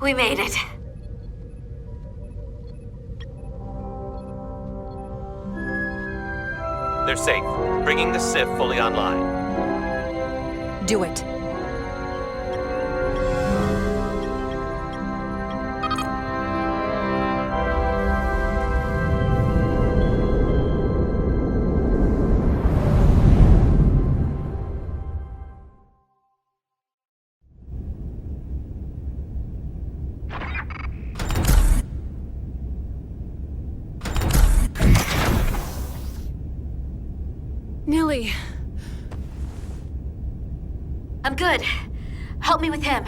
We made it. They're safe. Bringing the SIF fully online. Do it. Nilly. I'm good. Help me with him.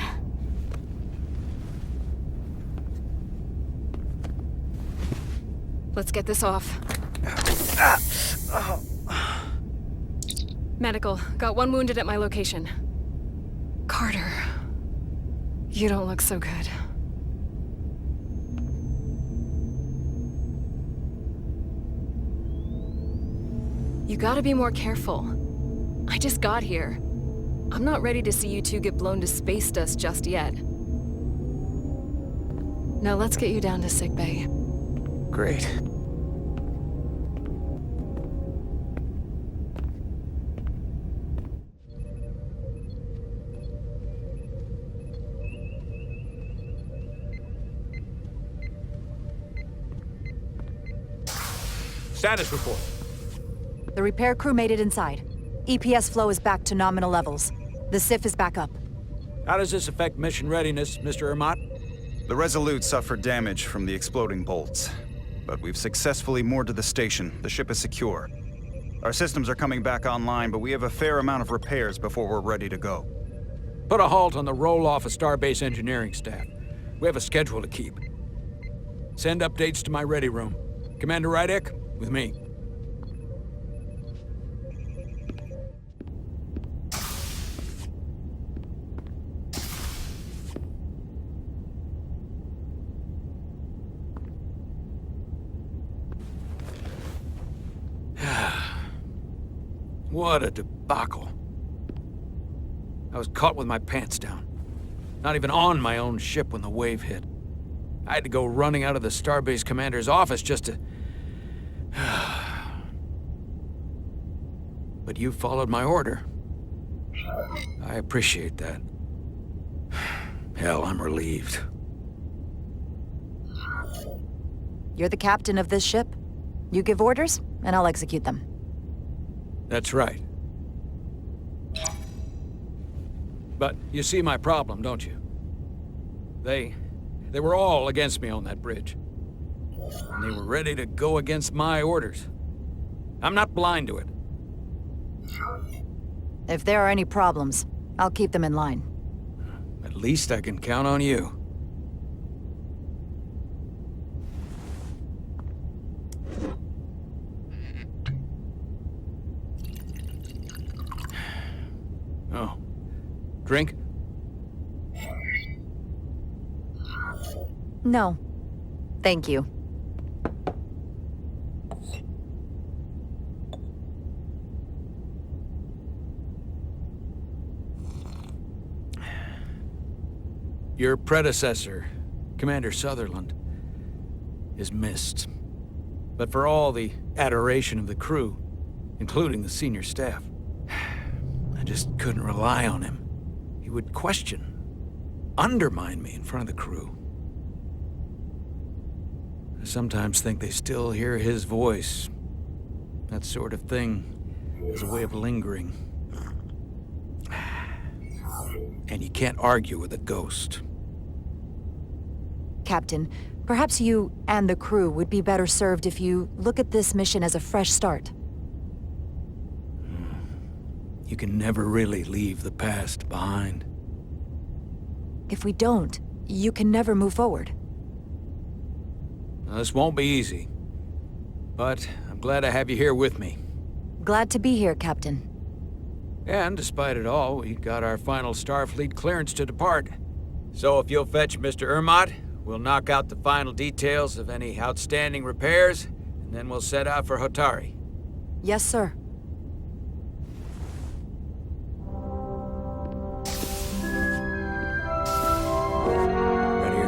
Let's get this off. Medical. Got one wounded at my location. Carter. You don't look so good. You gotta be more careful. I just got here. I'm not ready to see you two get blown to space dust just yet. Now let's get you down to sickbay. Great. Status report. The repair crew made it inside. EPS flow is back to nominal levels. The SIF is back up. How does this affect mission readiness, Mr. Ermot? The Resolute suffered damage from the exploding bolts. But we've successfully moored to the station. The ship is secure. Our systems are coming back online, but we have a fair amount of repairs before we're ready to go. Put a halt on the roll-off of Starbase engineering staff. We have a schedule to keep. Send updates to my ready room. Commander Rydek, with me. What a debacle. I was caught with my pants down. Not even on my own ship when the wave hit. I had to go running out of the Starbase commander's office just to... But you followed my order. I appreciate that. Hell, I'm relieved. You're the captain of this ship. You give orders, and I'll execute them. That's right. But you see my problem, don't you? They were all against me on that bridge. And they were ready to go against my orders. I'm not blind to it. If there are any problems, I'll keep them in line. At least I can count on you. Oh. Drink? No. Thank you. Your predecessor, Commander Sutherland, is missed. But for all the adoration of the crew, including the senior staff, I just couldn't rely on him. He would question, undermine me in front of the crew. I sometimes think they still hear his voice. That sort of thing is a way of lingering. And you can't argue with a ghost. Captain, perhaps you and the crew would be better served if you look at this mission as a fresh start. You can never really leave the past behind. If we don't, you can never move forward. Now, this won't be easy. But I'm glad I have you here with me. Glad to be here, Captain. And despite it all, we got our final Starfleet clearance to depart. So if you'll fetch Mr. Ermot, we'll knock out the final details of any outstanding repairs, and then we'll set out for Hotari. Yes, sir. Ready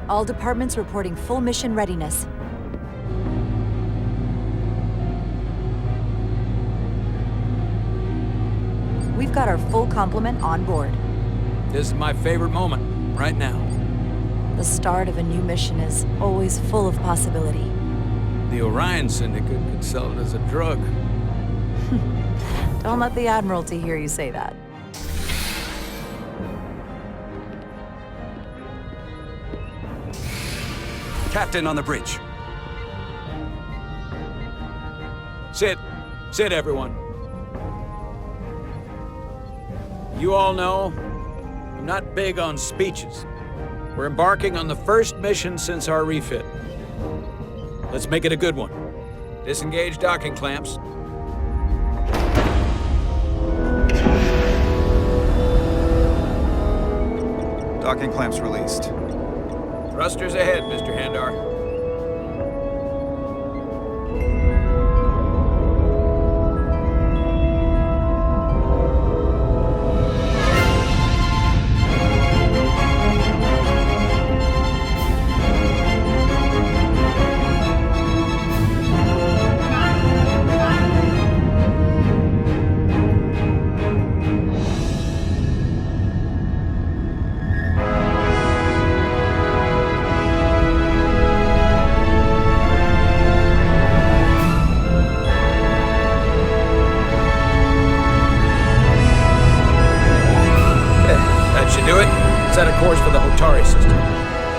All departments reporting full mission readiness. We've got our full complement on board. This is my favorite moment, right now. The start of a new mission is always full of possibility. The Orion Syndicate could sell it as a drug. Don't let the Admiralty hear you say that. Captain on the bridge. Sit. Sit, everyone. You all know, I'm not big on speeches. We're embarking on the first mission since our refit. Let's make it a good one. Disengage docking clamps. Docking clamps released. Thrusters ahead, Mr. Handar. Set a course for the Hotari system.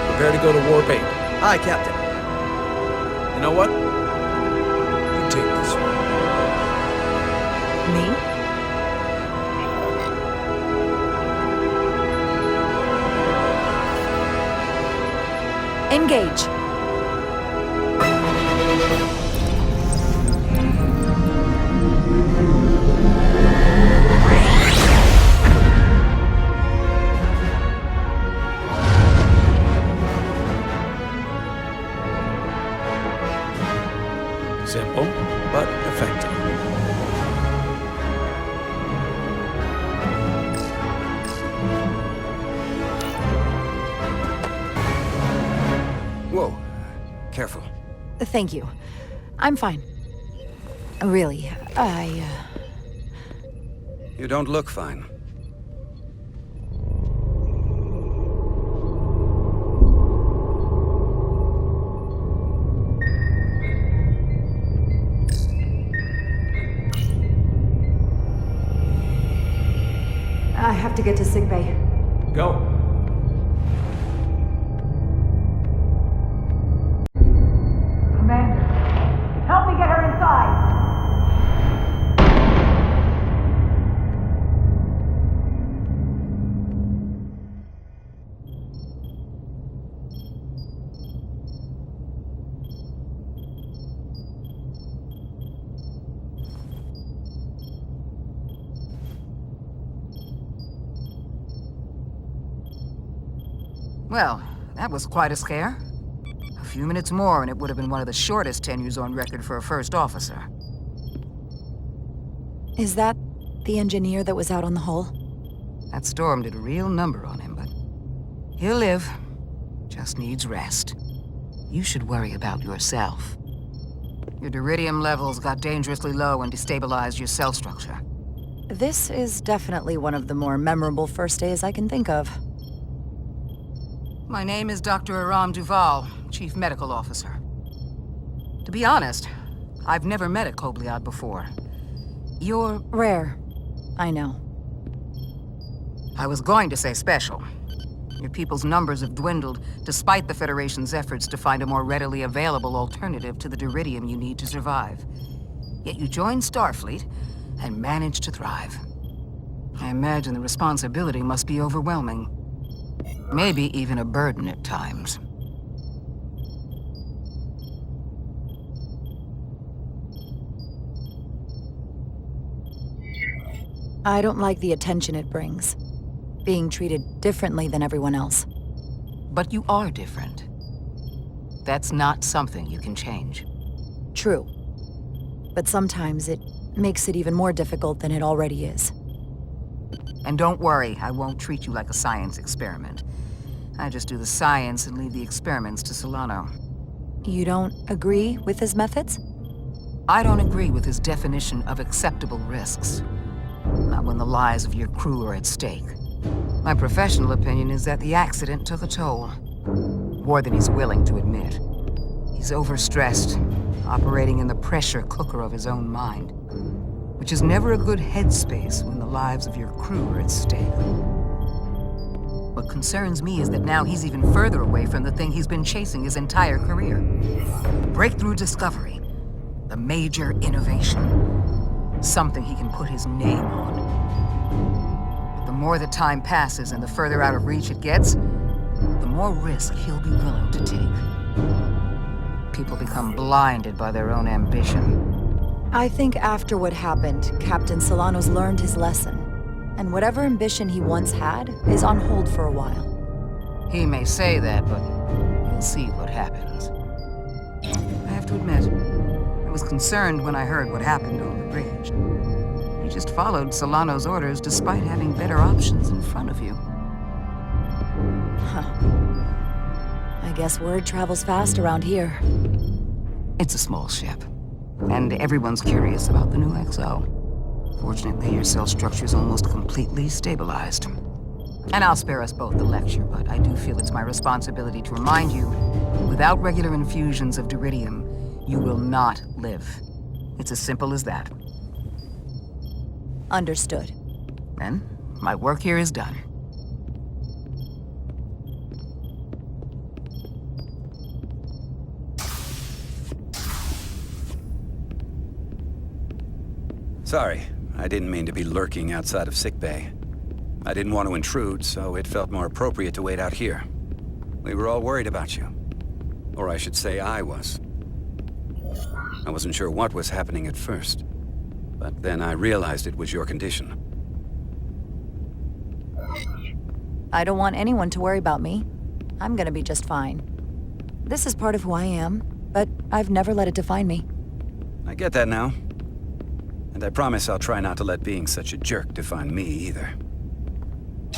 Prepare to go to Warp 8. Aye, Captain. You know what? You take this one. Me? Engage. Simple, but effective. Whoa. Careful. Thank you. I'm fine. Really, You don't look fine. I have to get to sickbay. Go. Commander, help me get her inside! Well, that was quite a scare. A few minutes more and it would have been one of the shortest tenures on record for a first officer. Is that the engineer that was out on the hull? That storm did a real number on him, but he'll live. Just needs rest. You should worry about yourself. Your duridium levels got dangerously low and destabilized your cell structure. This is definitely one of the more memorable first days I can think of. My name is Dr. Aram Duval, Chief Medical Officer. To be honest, I've never met a Kobliad before. You're... Rare. I know. I was going to say special. Your people's numbers have dwindled, despite the Federation's efforts to find a more readily available alternative to the duridium you need to survive. Yet you joined Starfleet and managed to thrive. I imagine the responsibility must be overwhelming. Maybe even a burden at times. I don't like the attention it brings. Being treated differently than everyone else. But you are different. That's not something you can change. True. But sometimes it makes it even more difficult than it already is. And don't worry, I won't treat you like a science experiment. I just do the science and leave the experiments to Solano. You don't agree with his methods? I don't agree with his definition of acceptable risks. Not when the lives of your crew are at stake. My professional opinion is that the accident took a toll. More than he's willing to admit. He's overstressed, operating in the pressure cooker of his own mind. Which is never a good headspace when the lives of your crew are at stake. What concerns me is that now he's even further away from the thing he's been chasing his entire career. The breakthrough discovery. The major innovation. Something he can put his name on. But the more the time passes and the further out of reach it gets, the more risk he'll be willing to take. People become blinded by their own ambition. I think after what happened, Captain Solano's learned his lesson. And whatever ambition he once had is on hold for a while. He may say that, but we'll see what happens. I have to admit, I was concerned when I heard what happened on the bridge. You just followed Solano's orders despite having better options in front of you. Huh. I guess word travels fast around here. It's a small ship, and everyone's curious about the new XO. Fortunately, your cell structure's almost completely stabilized. And I'll spare us both the lecture, but I do feel it's my responsibility to remind you, without regular infusions of Duridium, you will not live. It's as simple as that. Understood. Then, my work here is done. Sorry, I didn't mean to be lurking outside of sickbay. I didn't want to intrude, so it felt more appropriate to wait out here. We were all worried about you. Or I should say I was. I wasn't sure what was happening at first, but then I realized it was your condition. I don't want anyone to worry about me. I'm gonna be just fine. This is part of who I am, but I've never let it define me. I get that now. And I promise I'll try not to let being such a jerk define me either.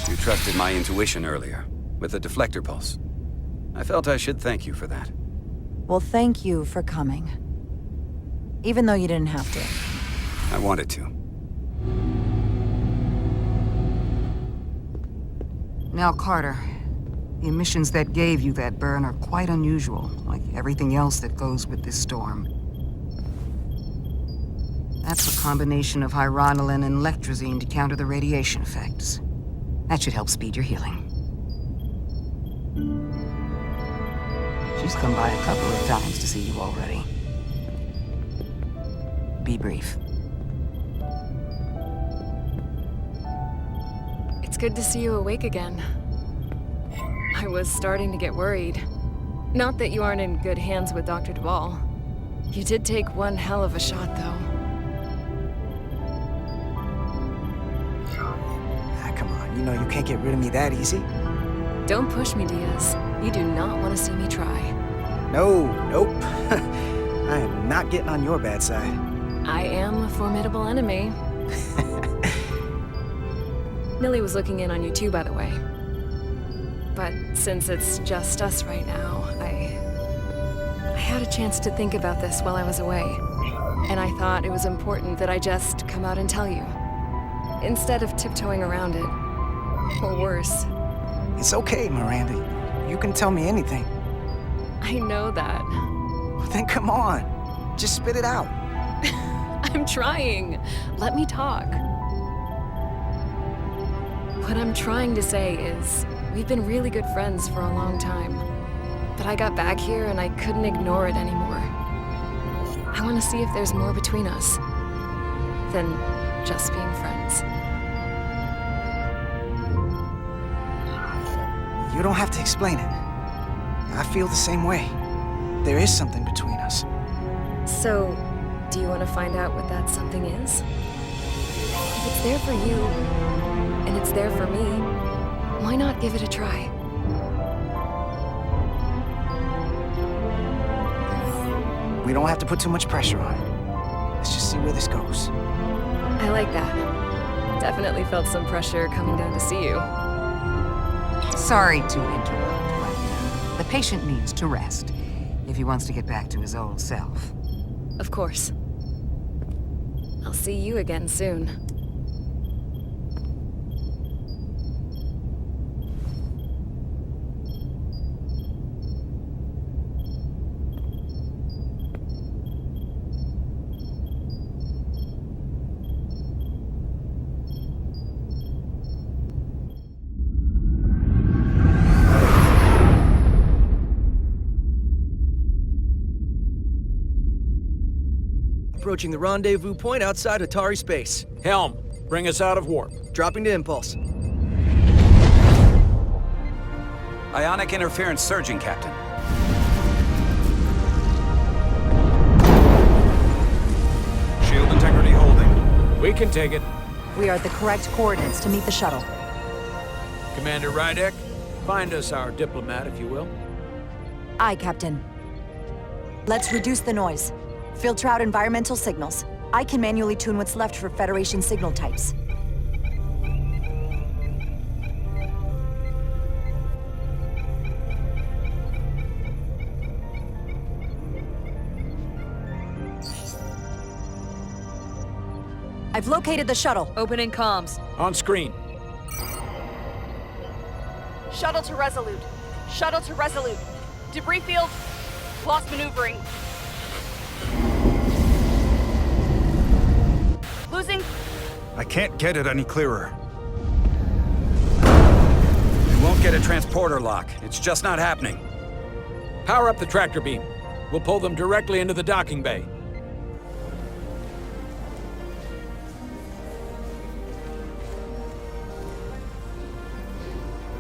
You trusted my intuition earlier, with the deflector pulse. I felt I should thank you for that. Well, thank you for coming. Even though you didn't have to. I wanted to. Now, Carter, the emissions that gave you that burn are quite unusual, like everything else that goes with this storm. That's a combination of hyronolin and lectrozine to counter the radiation effects. That should help speed your healing. She's come by a couple of times to see you already. Be brief. It's good to see you awake again. I was starting to get worried. Not that you aren't in good hands with Dr. Duvall. You did take one hell of a shot, though. Come on, you know you can't get rid of me that easy. Don't push me, Diaz. You do not want to see me try. No, nope. I am not getting on your bad side. I am a formidable enemy. Millie was looking in on you too, by the way. But since it's just us right now, I had a chance to think about this while I was away. And I thought it was important that I just come out and tell you. Instead of tiptoeing around it. Or worse. It's okay, Miranda. You can tell me anything. I know that. Well, then come on. Just spit it out. I'm trying. Let me talk. What I'm trying to say is, we've been really good friends for a long time. But I got back here and I couldn't ignore it anymore. I want to see if there's more between us than just being friends. You don't have to explain it. I feel the same way. There is something between us. So, do you want to find out what that something is? If it's there for you, and it's there for me, why not give it a try? We don't have to put too much pressure on it. Let's just see where this goes. I like that. Definitely felt some pressure coming down to see you. Sorry to interrupt, but the patient needs to rest if he wants to get back to his old self. Of course. I'll see you again soon. Approaching the rendezvous point outside Atari space. Helm, bring us out of warp. Dropping to impulse. Ionic interference surging, Captain. Shield integrity holding. We can take it. We are at the correct coordinates to meet the shuttle. Commander Rydek, find us our diplomat, if you will. Aye, Captain. Let's reduce the noise. Filter out environmental signals. I can manually tune what's left for Federation signal types. I've located the shuttle. Opening comms. On screen. Shuttle to Resolute. Shuttle to Resolute. Debris field. Lost maneuvering. Losing. I can't get it any clearer. We won't get a transporter lock. It's just not happening. Power up the tractor beam. We'll pull them directly into the docking bay.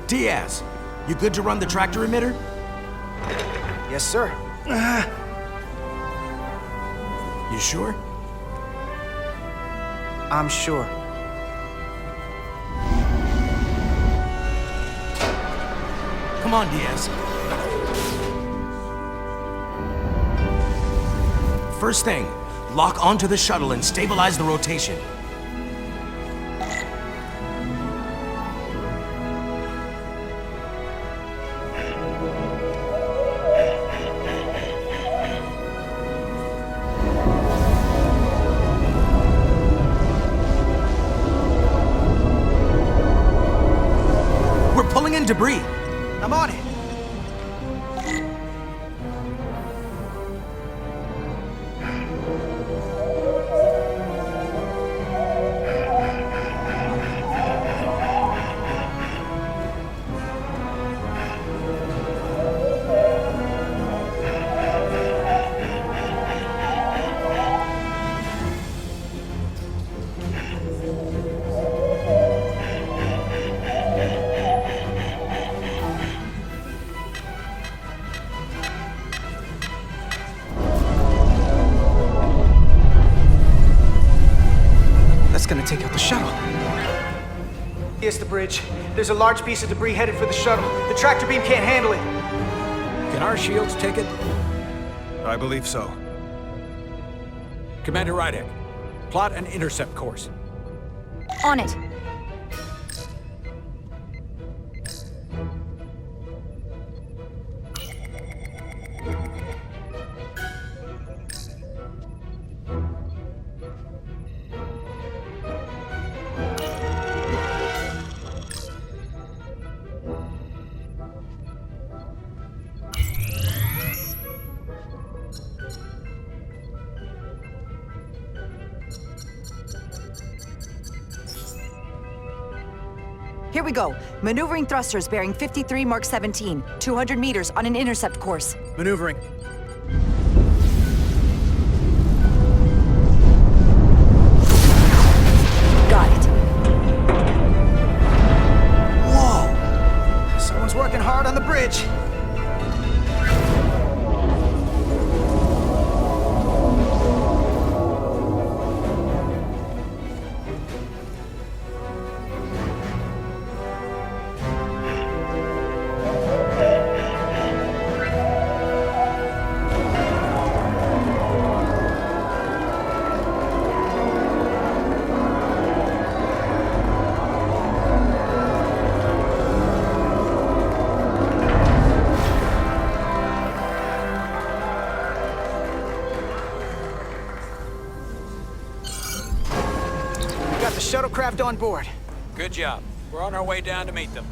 Diaz, you good to run the tractor emitter? Yes, sir. You sure? I'm sure. Come on, Diaz. First thing, lock onto the shuttle and stabilize the rotation. Debris. I'm on it. Gonna take out the shuttle. Here's the bridge. There's a large piece of debris headed for the shuttle. The tractor beam can't handle it. Can our shields take it? I believe so. Commander Rydek, plot an intercept course. On it. Here we go. Maneuvering thrusters bearing 53 Mark 17, 200 meters on an intercept course. Maneuvering. Got it. Whoa! Someone's working hard on the bridge. craft on board. Good job. We're on our way down to meet them.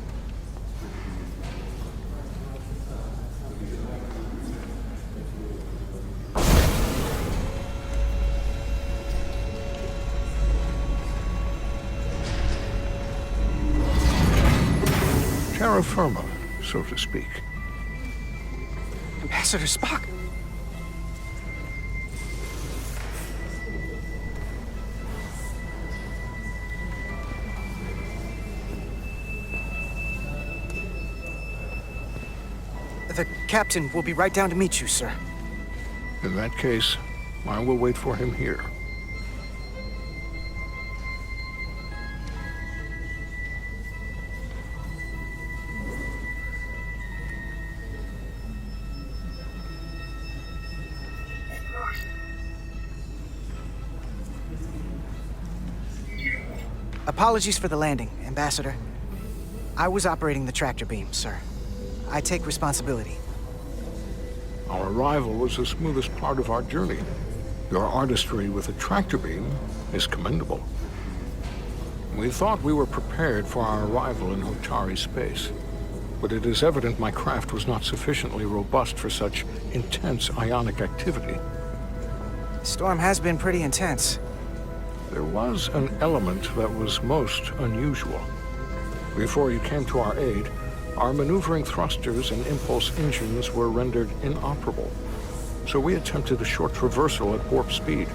Terra firma, so to speak. Ambassador Spock. The captain will be right down to meet you, sir. In that case, I will wait for him here. Apologies for the landing, Ambassador. I was operating the tractor beam, sir. I take responsibility. Our arrival was the smoothest part of our journey. Your artistry with the tractor beam is commendable. We thought we were prepared for our arrival in Hotari space, but it is evident my craft was not sufficiently robust for such intense ionic activity. The storm has been pretty intense. There was an element that was most unusual. Before you came to our aid, our maneuvering thrusters and impulse engines were rendered inoperable. So we attempted a short traversal at warp speed,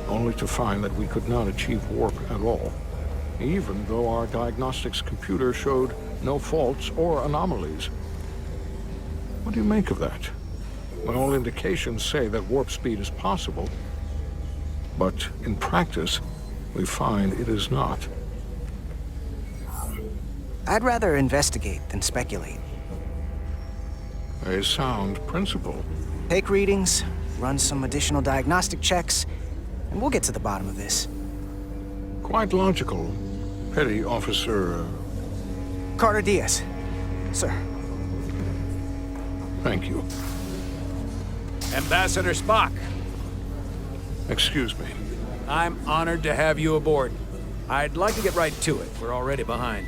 only to find that we could not achieve warp at all, even though our diagnostics computer showed no faults or anomalies. What do you make of that? When all indications say that warp speed is possible, but in practice, we find it is not. I'd rather investigate than speculate. A sound principle. Take readings, run some additional diagnostic checks, and we'll get to the bottom of this. Quite logical, Petty Officer... Carter Diaz. Sir. Thank you. Ambassador Spock, Excuse me. I'm honored to have you aboard. I'd like to get right to it. We're already behind.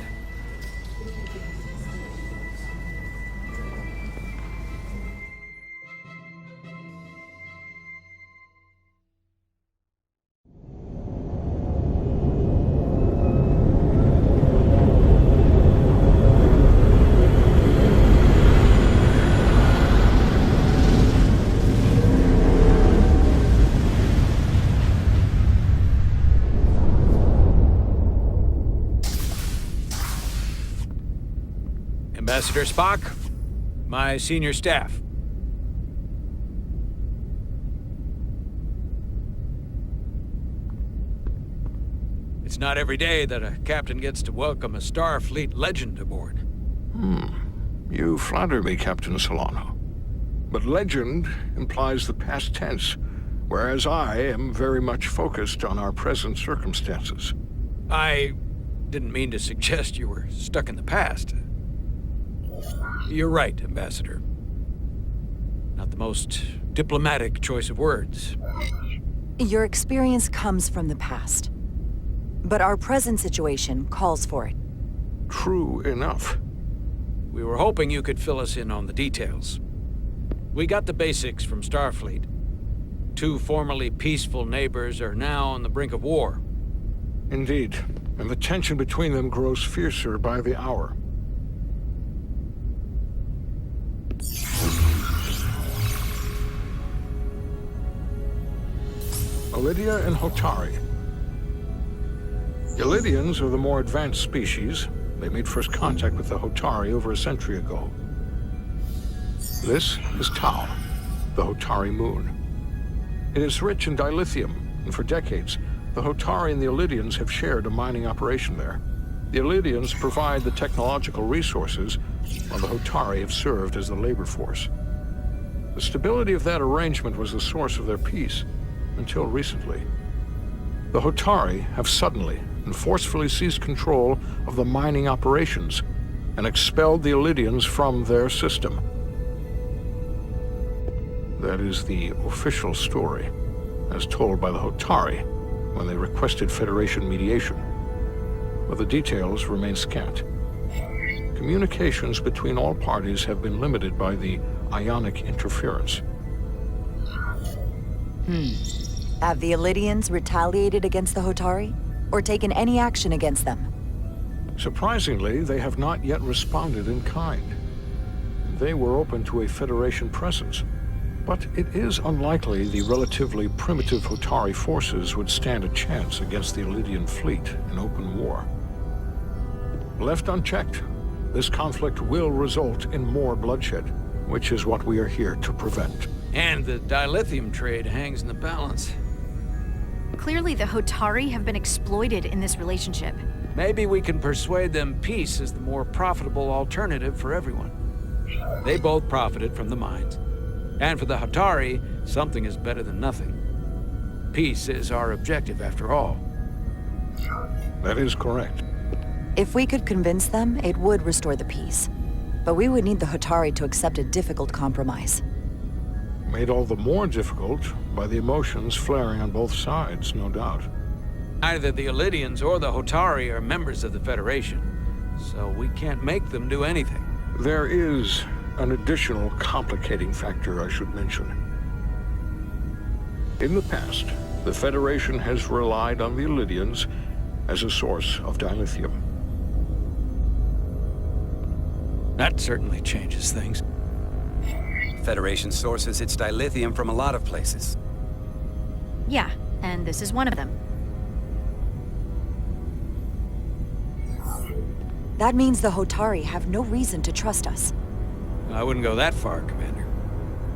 Ambassador Spock, my senior staff. It's not every day that a captain gets to welcome a Starfleet legend aboard. You flatter me, Captain Solano. But legend implies the past tense, whereas I am very much focused on our present circumstances. I didn't mean to suggest you were stuck in the past. You're right, Ambassador. Not the most diplomatic choice of words. Your experience comes from the past. But our present situation calls for it. True enough. We were hoping you could fill us in on the details. We got the basics from Starfleet. Two formerly peaceful neighbors are now on the brink of war. Indeed, and the tension between them grows fiercer by the hour. Elydia and Hotari. Elydians are the more advanced species. They made first contact with the Hotari over a century ago. This is Tau, the Hotari moon. It is rich in dilithium, and for decades, the Hotari and the Elydians have shared a mining operation there. The Elydians provide the technological resources, while the Hotari have served as the labor force. The stability of that arrangement was the source of their peace, until recently. The Hotari have suddenly and forcefully seized control of the mining operations and expelled the Elydians from their system. That is the official story, as told by the Hotari when they requested Federation mediation. but the details remain scant. Communications between all parties have been limited by the ionic interference. Have the Elydians retaliated against the Hotari? Or taken any action against them? Surprisingly, they have not yet responded in kind. They were open to a Federation presence, but it is unlikely the relatively primitive Hotari forces would stand a chance against the Elydian fleet in open war. Left unchecked, this conflict will result in more bloodshed, which is what we are here to prevent. And the dilithium trade hangs in the balance. Clearly, the Hotari have been exploited in this relationship. Maybe we can persuade them peace is the more profitable alternative for everyone. They both profited from the mines. And for the Hotari, something is better than nothing. Peace is our objective, after all. That is correct. If we could convince them, it would restore the peace. But we would need the Hotari to accept a difficult compromise. Made all the more difficult by the emotions flaring on both sides, no doubt. Neither the Elydians or the Hotari are members of the Federation, so we can't make them do anything. There is an additional complicating factor I should mention. In the past, the Federation has relied on the Elydians as a source of dilithium. That certainly changes things. Federation sources its dilithium from a lot of places. Yeah, and this is one of them. That means the Hotari have no reason to trust us. I wouldn't go that far, Commander.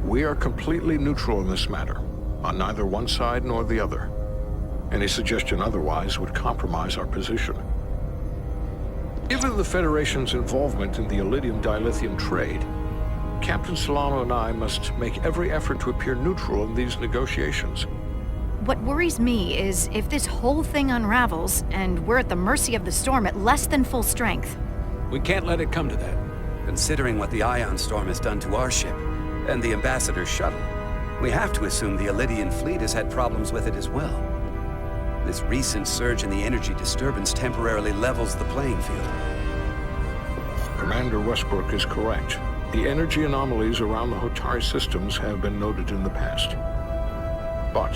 We are completely neutral in this matter, on neither one side nor the other. Any suggestion otherwise would compromise our position. Given the Federation's involvement in the Elydium dilithium trade, Captain Solano and I must make every effort to appear neutral in these negotiations. What worries me is if this whole thing unravels, and we're at the mercy of the storm at less than full strength. We can't let it come to that. Considering what the Ion Storm has done to our ship, and the Ambassador's shuttle, we have to assume the Elydian fleet has had problems with it as well. This recent surge in the energy disturbance temporarily levels the playing field. Commander Westbrook is correct. The energy anomalies around the Hotari systems have been noted in the past. But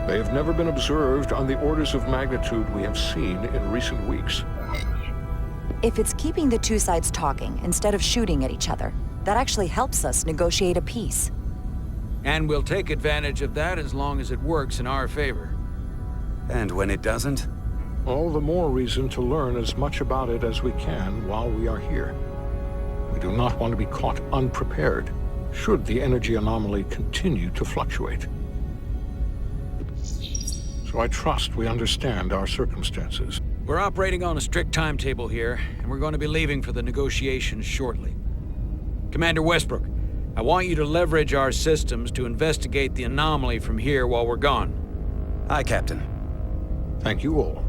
they have never been observed on the orders of magnitude we have seen in recent weeks. If it's keeping the two sides talking instead of shooting at each other, that actually helps us negotiate a peace. And we'll take advantage of that as long as it works in our favor. And when it doesn't? All the more reason to learn as much about it as we can while we are here. We do not want to be caught unprepared, should the energy anomaly continue to fluctuate. So I trust we understand our circumstances. We're operating on a strict timetable here, and we're going to be leaving for the negotiations shortly. Commander Westbrook, I want you to leverage our systems to investigate the anomaly from here while we're gone. Aye, Captain. Thank you all.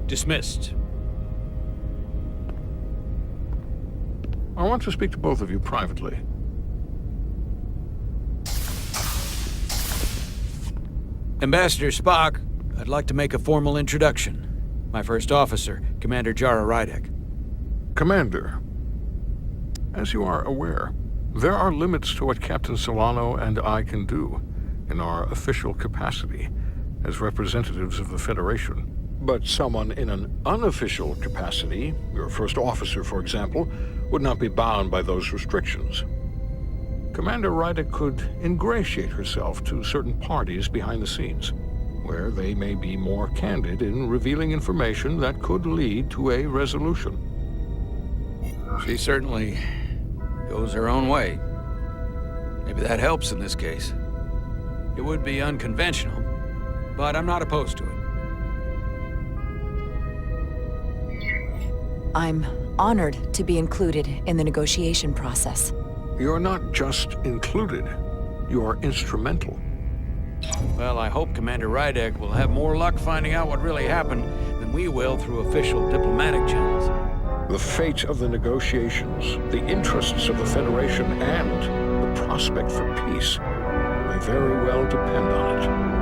Dismissed. I want to speak to both of you privately. Ambassador Spock, I'd like to make a formal introduction. My first officer, Commander Jara Rydek. Commander, as you are aware, there are limits to what Captain Solano and I can do in our official capacity as representatives of the Federation. But someone in an unofficial capacity, your first officer, for example, would not be bound by those restrictions. Commander Rydek could ingratiate herself to certain parties behind the scenes, where they may be more candid in revealing information that could lead to a resolution. She certainly goes her own way. Maybe that helps in this case. It would be unconventional, but I'm not opposed to it. I'm honored to be included in the negotiation process. You're not just included, you're instrumental. Well, I hope Commander Rydek will have more luck finding out what really happened than we will through official diplomatic channels. The fate of the negotiations, the interests of the Federation, and the prospect for peace may very well depend on it.